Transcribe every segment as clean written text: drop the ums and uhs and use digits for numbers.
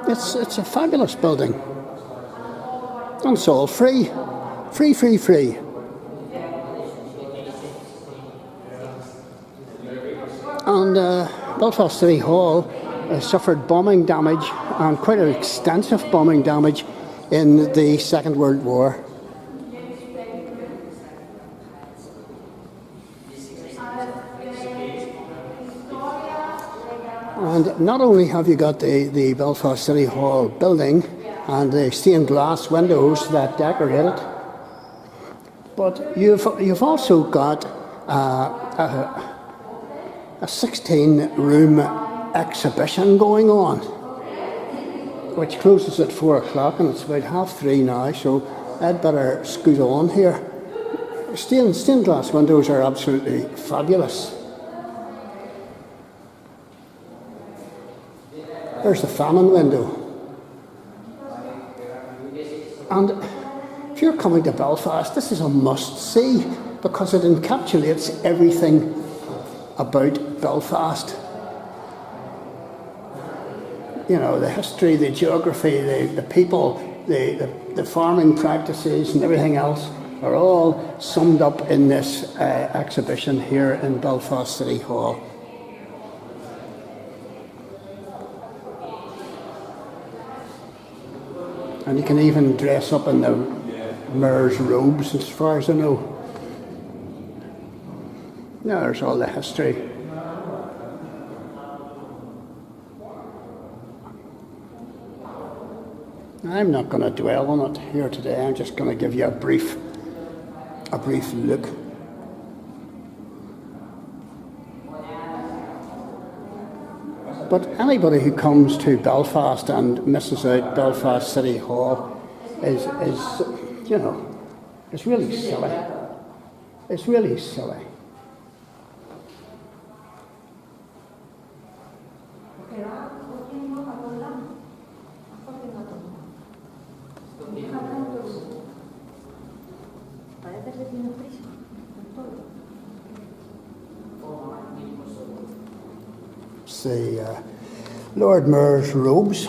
It's a fabulous building. And it's all free. Free, free, free. And Belfast City Hall suffered bombing damage, and quite an extensive bombing damage in the Second World War. And not only have you got the Belfast City Hall building and the stained glass windows that decorate it, but you've also got a 16-room exhibition going on, which closes at 4 o'clock, and it's about 3:30 now, so I'd better scoot on here. Stained glass windows are absolutely fabulous. There's the famine window. And if you're coming to Belfast, this is a must-see, because it encapsulates everything about Belfast. You know, the history, the geography, the people, the farming practices and everything else are all summed up in this exhibition here in Belfast City Hall. And you can even dress up in the mayor's robes, as far as I know. Yeah, there's all the history. I'm not going to dwell on it here today. I'm just going to give you a brief look. But anybody who comes to Belfast and misses out Belfast City Hall is you know, it's really silly. It's really silly. It's the Lord Mayor's robes.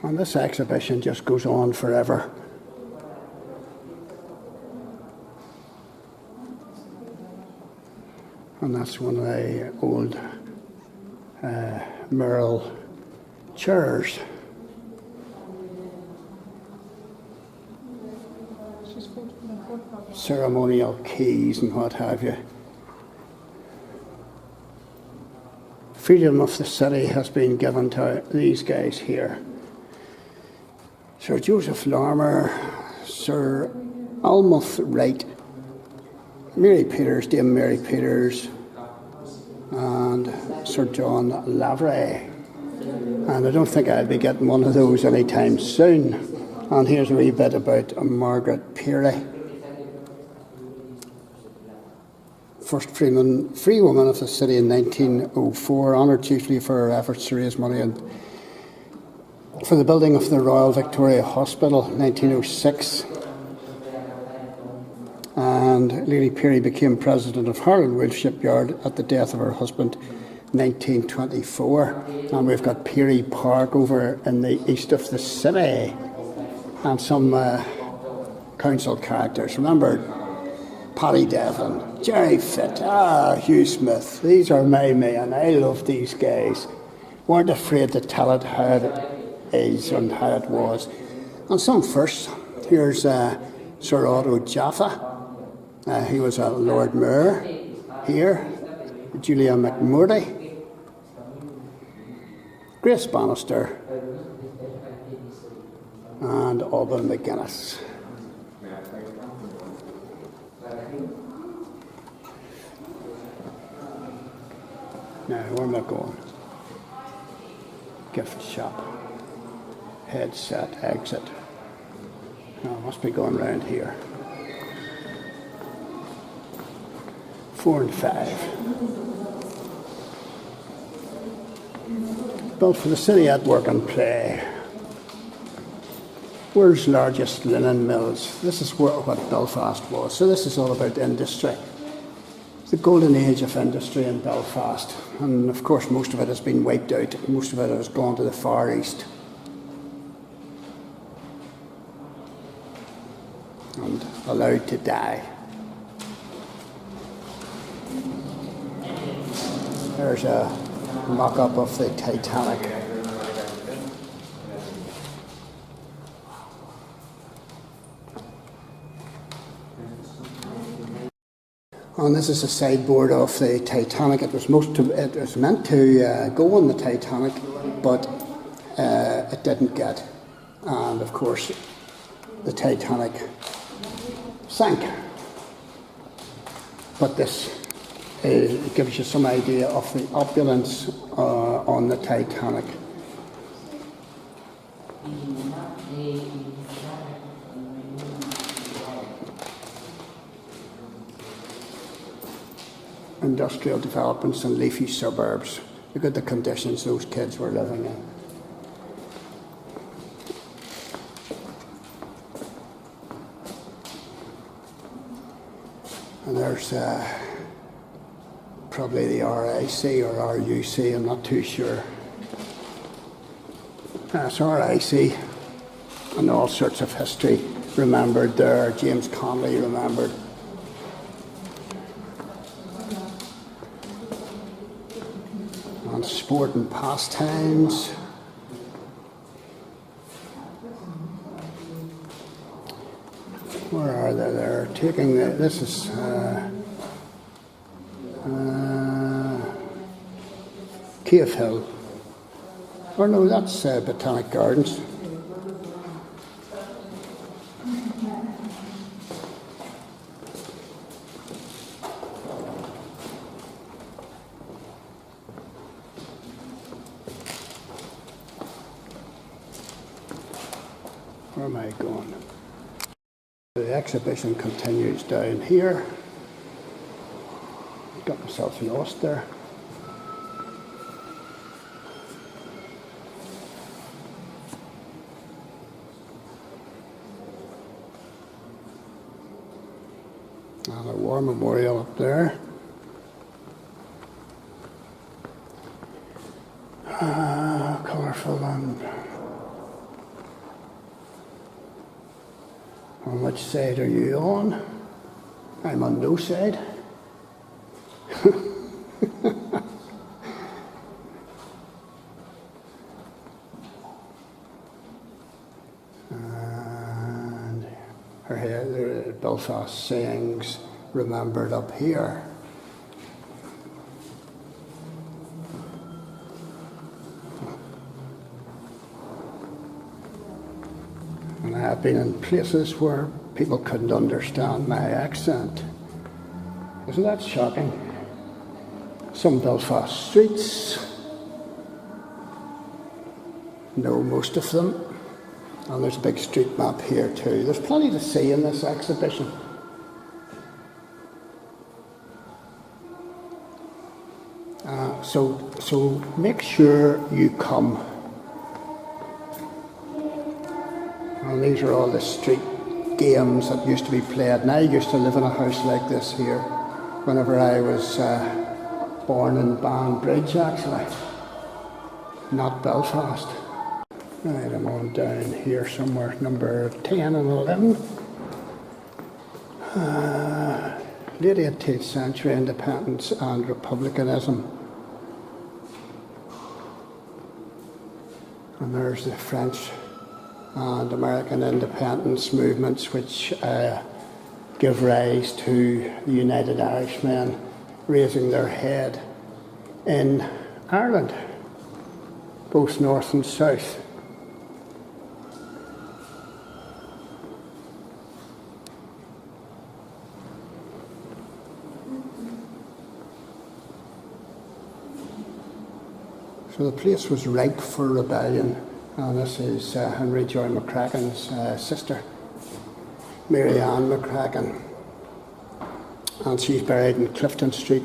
And this exhibition just goes on forever. And that's one of the old mural chairs. Ceremonial keys and what have you. Freedom of the city has been given to these guys here. Sir Joseph Larmour, Sir Almouth Wright, Mary Peters, Dame Mary Peters, and Sir John Lavery. And I don't think I'll be getting one of those anytime soon. And here's a wee bit about Margaret Peary. First free woman of the city in 1904, honoured chiefly for her efforts to raise money and for the building of the Royal Victoria Hospital, 1906. And Lily Peary became president of Harlandwood Shipyard at the death of her husband, 1924. And we've got Peary Park over in the east of the city, and some council characters. Remember Paddy Devlin, Jerry Fitt, Hugh Smith. These are my men. I love these guys. Weren't afraid to tell it how it is and how it was. And some first. Here's Sir Otto Jaffa. He was a Lord Mayor here. Julia McMurdy. Grace Bannister. And Alban McGuinness. Now, where am I going? Gift shop. Headset, exit. Oh, I must be going round here. 4 and 5. built for the city at work and play. World's largest linen mills. This is what Belfast was. So this is all about industry. It's the golden age of industry in Belfast. And of course most of it has been wiped out. Most of it has gone to the Far East. And allowed to die. There's a mock-up of the Titanic. And this is a sideboard of the Titanic. It was meant to go on the Titanic, but it didn't get. And of course, the Titanic sank. But this gives you some idea of the opulence on the Titanic. Industrial developments and leafy suburbs. Look at the conditions those kids were living in. And there's probably the RIC or RUC, I'm not too sure. That's RIC, and all sorts of history remembered there. James Connolly remembered. And sport and pastimes. Where are they? They're taking this is Cave Hill. Or no, that's Botanic Gardens. Where am I going? The exhibition continues down here. Got myself lost there. And a war memorial up there. Colourful and... On which side are you on? I'm on no side. And the Belfast sayings remembered up here. And I have been in places where people couldn't understand my accent. Isn't that shocking? Some Belfast streets, know most of them. And there's a big street map here too. There's plenty to see in this exhibition. So make sure you come. And these are all the street games that used to be played. And I used to live in a house like this here whenever I was born in Banbridge, actually, not Belfast. Right, I'm on down here somewhere, number 10 and 11. Late 18th century independence and republicanism. And there's the French and American independence movements, which give rise to the United Irishmen raising their head in Ireland, both north and south. So the place was ripe for rebellion, and this is Henry Joy McCracken's sister, Mary Ann McCracken, and she's buried in Clifton Street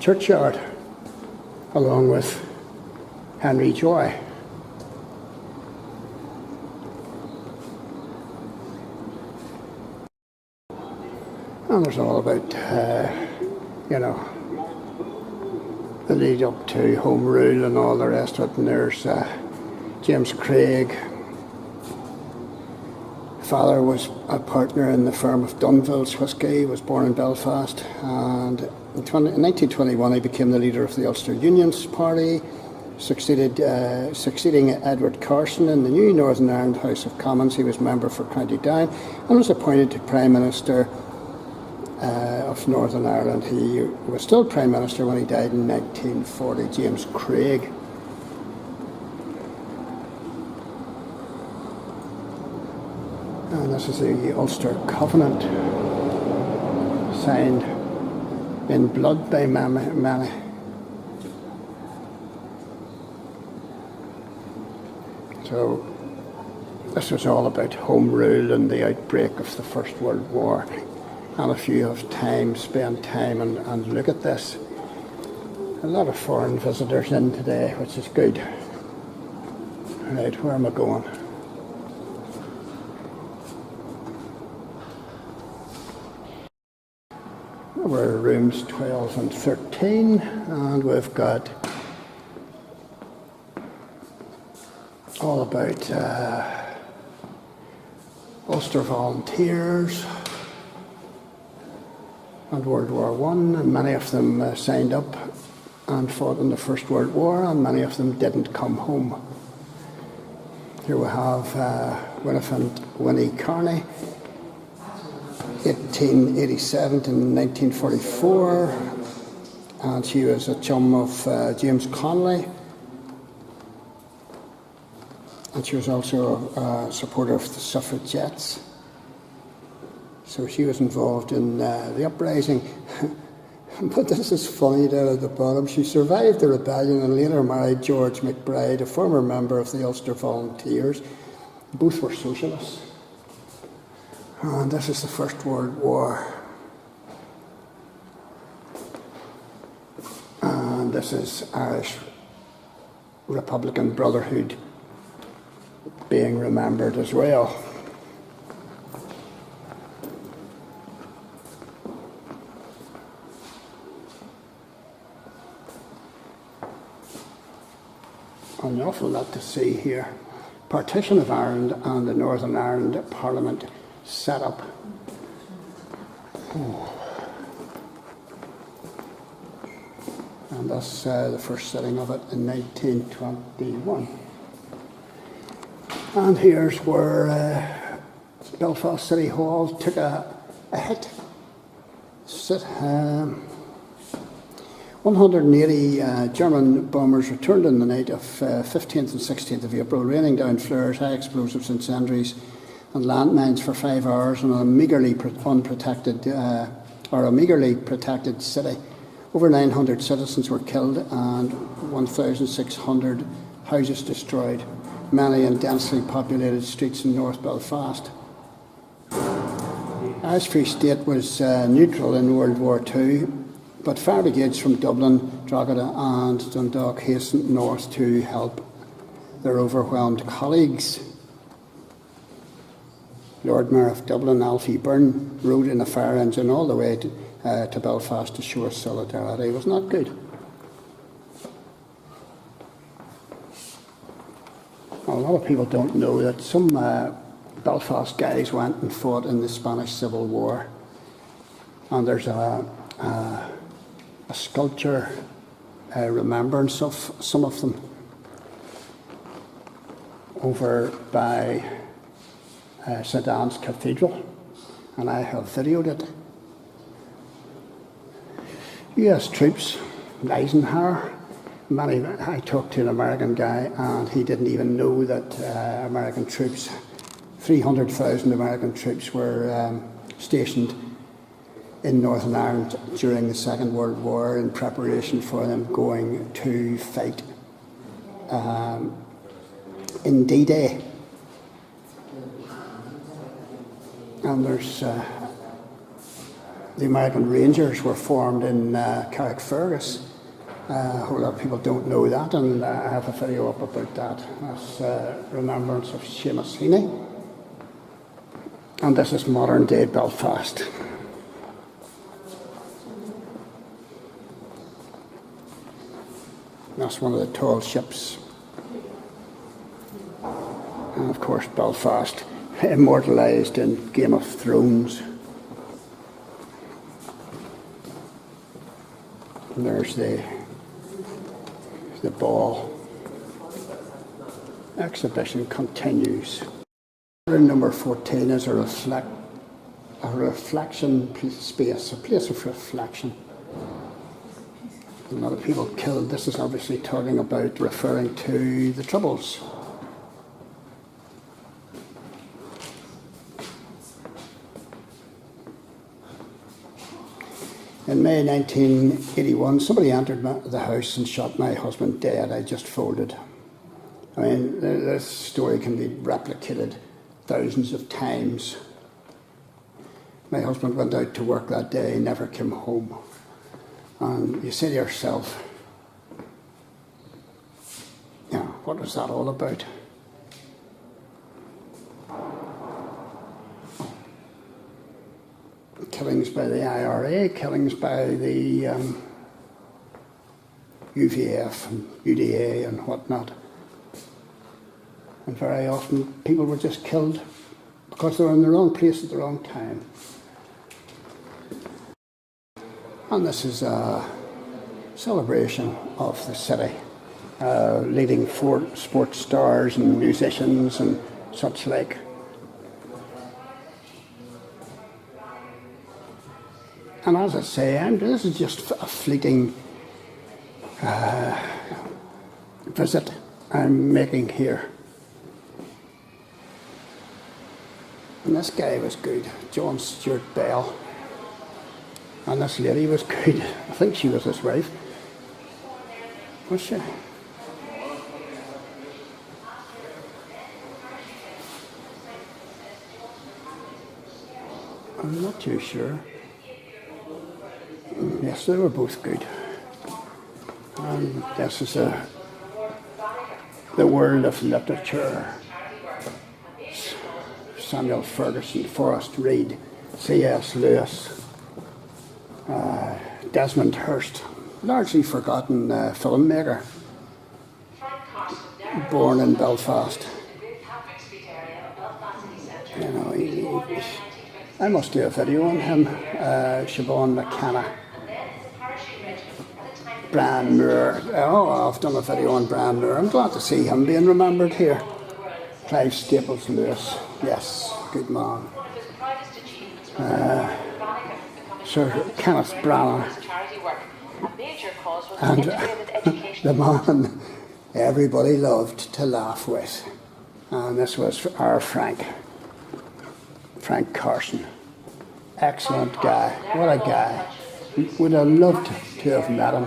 churchyard, along with Henry Joy. And there's all about, you know, the lead up to Home Rule and all the rest of it. And there's James Craig. Father was a partner in the firm of Dunville's Whisky. He was born in Belfast, and in 1921 he became the leader of the Ulster Unionist Party, succeeding Edward Carson in the new Northern Ireland House of Commons. He was member for County Down and was appointed to Prime Minister of Northern Ireland. He was still Prime Minister when he died in 1940, James Craig. And this is the Ulster Covenant, signed in blood by many. So this was all about Home Rule and the outbreak of the First World War. And if you have time, spend time and look at this. A lot of foreign visitors in today, which is good. Right, where am I going? We're rooms 12 and 13, and we've got all about Ulster volunteers and World War I, and many of them signed up and fought in the First World War, and many of them didn't come home. Here we have Winnie Carney, 1887 to 1944, and she was a chum of James Connolly, and she was also a supporter of the suffragettes. So she was involved in the uprising. But this is funny down at the bottom. She survived the rebellion and later married George McBride, a former member of the Ulster Volunteers. Both were socialists. And this is the First World War. And this is Irish Republican Brotherhood being remembered as well. An awful lot to see here. Partition of Ireland and the Northern Ireland Parliament set up. And that's the first sitting of it in 1921. And here's where Belfast City Hall took a hit. 180 German bombers returned on the night of 15th and 16th of April, raining down flares, high explosives, incendiaries and landmines for 5 hours on a meagerly protected city. Over 900 citizens were killed and 1,600 houses destroyed, many in densely populated streets in North Belfast. Irish Free State was neutral in World War II, but fire brigades from Dublin, Drogheda and Dundalk hastened north to help their overwhelmed colleagues. Lord Mayor of Dublin, Alfie Byrne, rode in a fire engine all the way to Belfast to show solidarity. It was not good. A lot of people don't know that some Belfast guys went and fought in the Spanish Civil War, and there's a sculpture remembrance of some of them over by St Anne's Cathedral, and I have videoed it. US troops, Eisenhower. I talked to an American guy and he didn't even know that American troops, 300,000 American troops were stationed in Northern Ireland during the Second World War in preparation for them going to fight in D-Day. And there's the American Rangers were formed in Carrickfergus, A whole lot of people don't know that, and I have a video up about that. That's remembrance of Seamus Heaney. And this is modern day Belfast. That's one of the tall ships. And of course Belfast, immortalised in Game of Thrones. And there's the ball. Exhibition continues. Number 14 is a reflection space, a place of reflection. A lot of people killed. This is obviously talking about, referring to the Troubles. In May 1981, somebody entered the house and shot my husband dead. I just folded. I mean, this story can be replicated thousands of times. My husband went out to work that day, never came home. And you say to yourself, what was that all about? Killings by the IRA, killings by the UVF and UDA and whatnot. And very often people were just killed because they were in the wrong place at the wrong time. And this is a celebration of the city. Leading sports stars and musicians and such like. And as I say, this is just a fleeting visit I'm making here. And this guy was good, John Stuart Bell. And this lady was good. I think she was his wife. Was she? I'm not too sure. Yes, they were both good. And this is the world of literature. Samuel Ferguson, Forrest Reed, C.S. Lewis, Desmond Hirst, largely forgotten filmmaker, born in Belfast. I must do a video on him. Siobhan McKenna, Brian Moore. I've done a video on Brian Moore. I'm glad to see him being remembered here. Clive Staples Lewis, yes, good man. Sir Kenneth Branagh, and the man everybody loved to laugh with. And this was our Frank Carson. Excellent guy, what a guy. Would have loved to have met him.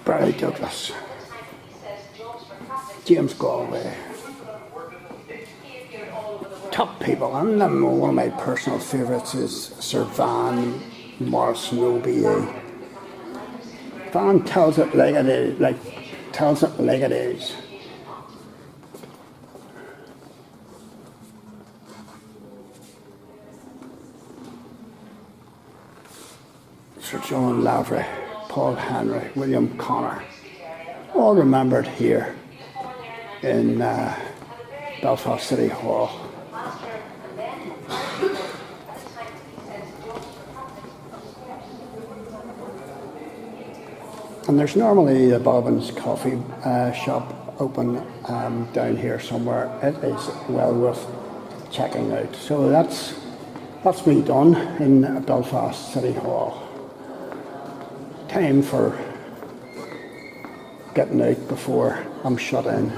Barry Douglas, James Galway, top people. And one of my personal favourites is Sir Van Morrison OBE. Van tells it like it is, Sir John Lavery, Paul Henry, William Connor, all remembered here in Belfast City Hall. And there's normally a Bobbin's coffee shop open down here somewhere. It is well worth checking out. So that's me done in Belfast City Hall. Time for getting out before I'm shut in.